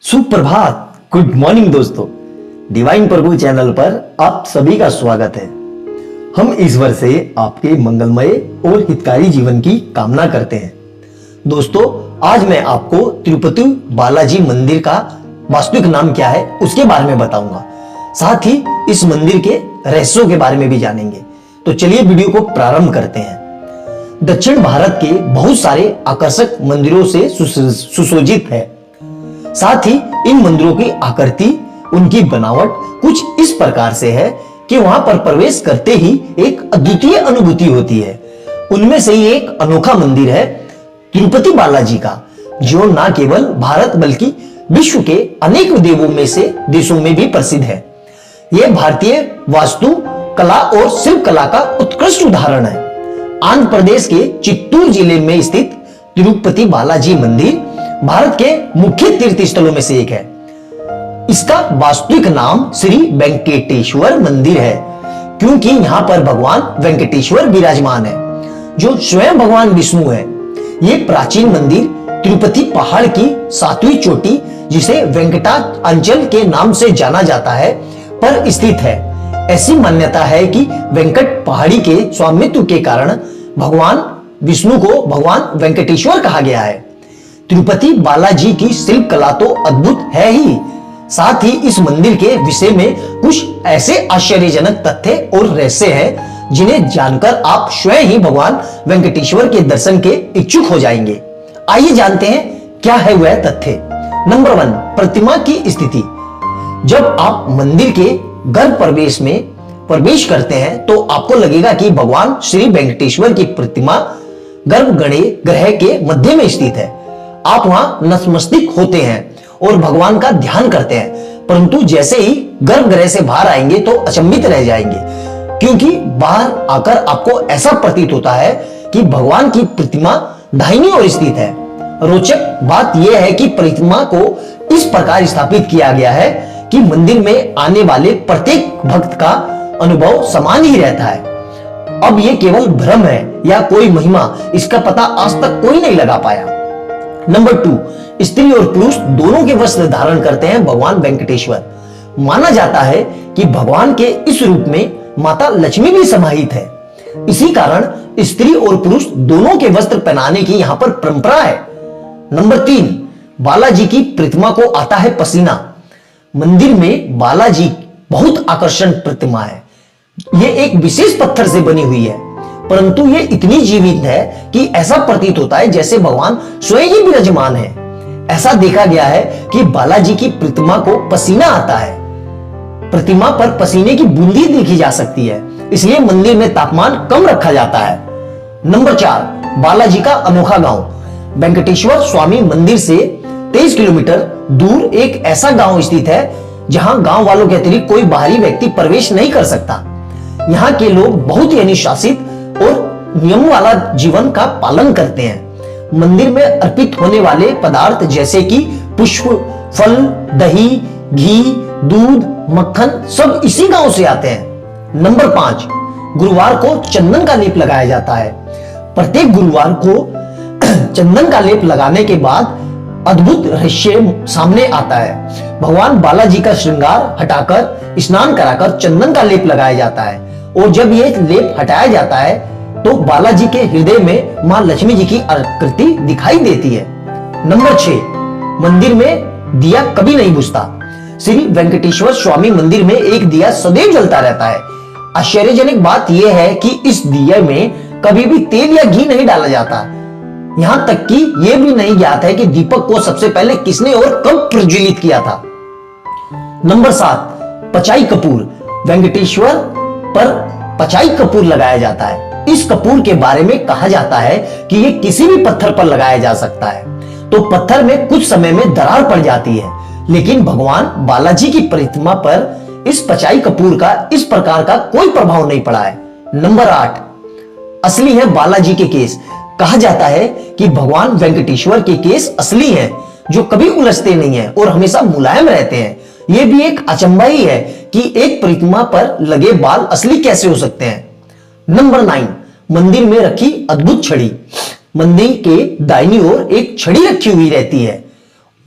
सुप्रभात, good morning दोस्तों। Divine प्रभु channel पर आप सभी का स्वागत है। हम ईश्वर से आपके मंगलमय और हितकारी जीवन की कामना करते हैं। दोस्तों, आज मैं आपको तिरुपति बालाजी मंदिर का वास्तविक नाम क्या है उसके बारे में बताऊंगा। साथ ही इस मंदिर के रहस्यों के बारे में भी जानेंगे। तो चलिए वीडियो को प्रारंभ करते हैं। दक्षिण भारत के बहुत सारे आकर्षक मंदिरों से सुसज्जित है। साथ ही इन मंदिरों की आकृति, उनकी बनावट कुछ इस प्रकार से है कि वहां पर प्रवेश करते ही एक अद्वितीय अनुभूति होती है। उनमें से ही एक अनोखा मंदिर है तिरुपति बालाजी का, जो न केवल भारत बल्कि विश्व के अनेक देशों में भी प्रसिद्ध है। यह भारतीय वास्तु कला और शिल्प कला का उत्कृष्ट उदाहरण है। आंध्र प्रदेश के चित्तूर जिले में स्थित तिरुपति बालाजी मंदिर भारत के मुख्य तीर्थ स्थलों में से एक है। इसका वास्तविक नाम श्री वेंकटेश्वर मंदिर है, क्योंकि यहां पर भगवान वेंकटेश्वर विराजमान है, जो स्वयं भगवान विष्णु है। यह प्राचीन मंदिर तिरुपति पहाड़ की 7वीं चोटी, जिसे वेंकटाचल के नाम से जाना जाता है, पर स्थित है। ऐसी मान्यता है कि वेंकट पहाड़ी के स्वामित्व के कारण भगवान विष्णु को भगवान वेंकटेश्वर कहा गया है। तिरुपति बालाजी की शिल्प कला तो अद्भुत है ही, साथ ही इस मंदिर के विषय में कुछ ऐसे आश्चर्यजनक तथ्य और रहस्य हैं जिन्हें जानकर आप स्वयं ही भगवान वेंकटेश्वर के दर्शन के इच्छुक हो जाएंगे। आइए जानते हैं क्या है वह तथ्य। नंबर 1, प्रतिमा की स्थिति। जब आप मंदिर के गर्भ प्रवेश में प्रवेश करते हैं तो आपको लगेगा कि भगवान श्री वेंकटेश्वर की प्रतिमा गर्भगृह के मध्य में स्थित है। आप वहां नतमस्तक होते हैं और भगवान का ध्यान करते हैं, परंतु जैसे ही गर्भगृह से बाहर आएंगे तो अचंभित रह जाएंगे, क्योंकि बाहर आकर आपको ऐसा प्रतीत होता है कि भगवान की प्रतिमा दाहिनी ओर स्थित है। रोचक बात यह है कि प्रतिमा को इस प्रकार स्थापित किया गया है कि मंदिर में आने वाले प्रत्येक भक्त का अनुभव समान ही रहता है। अब यह केवल भ्रम है या कोई महिमा, इसका पता आज तक कोई नहीं लगा पाया। नंबर 2, स्त्री और पुरुष दोनों के वस्त्र धारण करते हैं भगवान वेंकटेश्वर। माना जाता है कि भगवान के इस रूप में माता लक्ष्मी भी समाहित है। इसी कारण स्त्री और पुरुष दोनों के वस्त्र पहनाने की यहां पर परंपरा है। नंबर 3, बालाजी की प्रतिमा को आता है पसीना। मंदिर में बालाजी बहुत आकर्षण प्रतिमा है। यह एक विशेष पत्थर से बनी हुई है, परंतु यह इतनी जीवित है कि ऐसा प्रतीत होता है जैसे भगवान स्वयं ही विराजमान है। ऐसा देखा गया है कि बालाजी की प्रतिमा को पसीना आता है। प्रतिमा पर पसीने की बूंदी देखी जा सकती है, इसलिए मंदिर में तापमान कम रखा जाता है। नंबर 4, बालाजी का अनोखा गांव। वेंकटेश्वर स्वामी मंदिर से 23 किलोमीटर दूर एक ऐसा गांव स्थित है जहां गांव वालों के अतिरिक्त कोई बाहरी व्यक्ति प्रवेश नहीं कर सकता। यहाँ के लोग बहुत ही अनुशासित और नियम वाला जीवन का पालन करते हैं। मंदिर में अर्पित होने वाले पदार्थ जैसे कि पुष्प, फल, दही, घी, दूध, मक्खन सब इसी गांव से आते हैं। नंबर 5, गुरुवार को चंदन का लेप लगाया जाता है। प्रत्येक गुरुवार को चंदन का लेप लगाने के बाद अद्भुत रहस्य सामने आता है। भगवान बालाजी का श्रृंगार हटाकर स्नान कराकर चंदन का लेप लगाया जाता है, और जब यह लेप हटाया जाता है तो बालाजी के हृदय में मां लक्ष्मी जी की आकृति दिखाई देती है। नंबर 6, मंदिर में दिया कभी नहीं बुझता। श्री वेंकटेश्वर स्वामी मंदिर में एक दिया सदैव जलता रहता है। आश्चर्यजनक बात यह है कि इस दिया में कभी भी तेल या घी नहीं डाला जाता। यहां तक कि यह भी नहीं ज्ञात है कि दीपक को सबसे पहले किसने और कब प्रज्वलित किया था। नंबर 7, पचाई कपूर। वेंकटेश्वर पर पचाई कपूर लगाया जाता है। इस कपूर के बारे में कहा जाता है कि यह किसी भी पत्थर पर लगाया जा सकता है, तो पत्थर में कुछ समय में दरार पड़ जाती है, लेकिन भगवान बालाजी की प्रतिमा पर इस पचाई कपूर का इस प्रकार का कोई प्रभाव नहीं पड़ा है। नंबर 8, असली है बालाजी के केस। कहा जाता है कि भगवान वेंकटेश्वर के केस असली हैं, जो कभी उलझते नहीं हैं और हमेशा मुलायम रहते हैं। यह भी एक अचंभा ही है कि एक प्रतिमा पर लगे बाल असली कैसे हो सकते हैं। नंबर 9, मंदिर में रखी अद्भुत छड़ी। मंदिर के दाहिनी ओर एक छड़ी रखी हुई रहती है।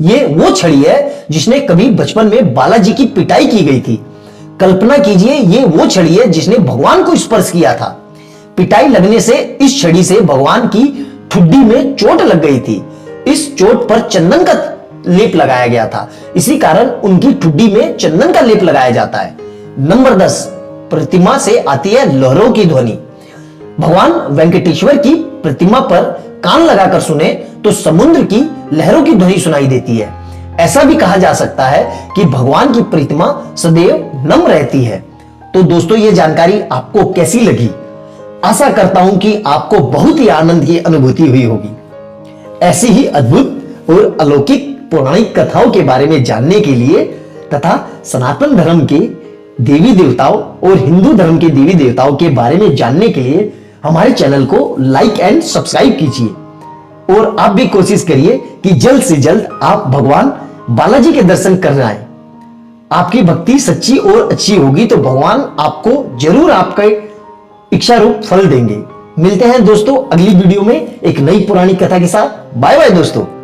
ये वो छड़ी है जिसने कभी बचपन में बालाजी की पिटाई की गई थी। कल्पना कीजिए, ये वो छड़ी है जिसने भगवान को स्पर्श किया था। पिटाई लगने से इस छड़ी से भगवान की ठुड्डी में चोट लग गई थी। इस चोट पर चंदन का लेप लगाया गया था, इसी कारण उनकी ठुड्डी में चंदन का लेप लगाया जाता है। नंबर 10, प्रतिमा से आती है लहरों की ध्वनि। भगवान वेंकटेश्वर की प्रतिमा पर कान लगाकर सुने तो समुद्र की लहरों की ध्वनि सुनाई देती है। ऐसा भी कहा जा सकता है कि भगवान की प्रतिमा सदैव नम रहती है। तो दोस्तों, ये जानकारी आपको कैसी लगी? आशा करता हूं कि आपको बहुत ही आनंद की अनुभूति हुई होगी। ऐसी ही अद्भुत और अलौकिक पौराणिक कथाओं के बारे में जानने के लिए तथा सनातन धर्म के देवी देवताओं और हिंदू धर्म के देवी देवताओं के बारे में जानने के लिए हमारे चैनल को लाइक एंड सब्सक्राइब कीजिए और आप भी कोशिश करिए कि जल्द से जल्द आप भगवान बालाजी के दर्शन करने आए। आपकी भक्ति सच्ची और अच्छी होगी तो भगवान आपको जरूर आपका इच्छा रूप फल देंगे। मिलते हैं दोस्तों अगली वीडियो में एक नई पुरानी कथा के साथ। बाय बाय दोस्तों।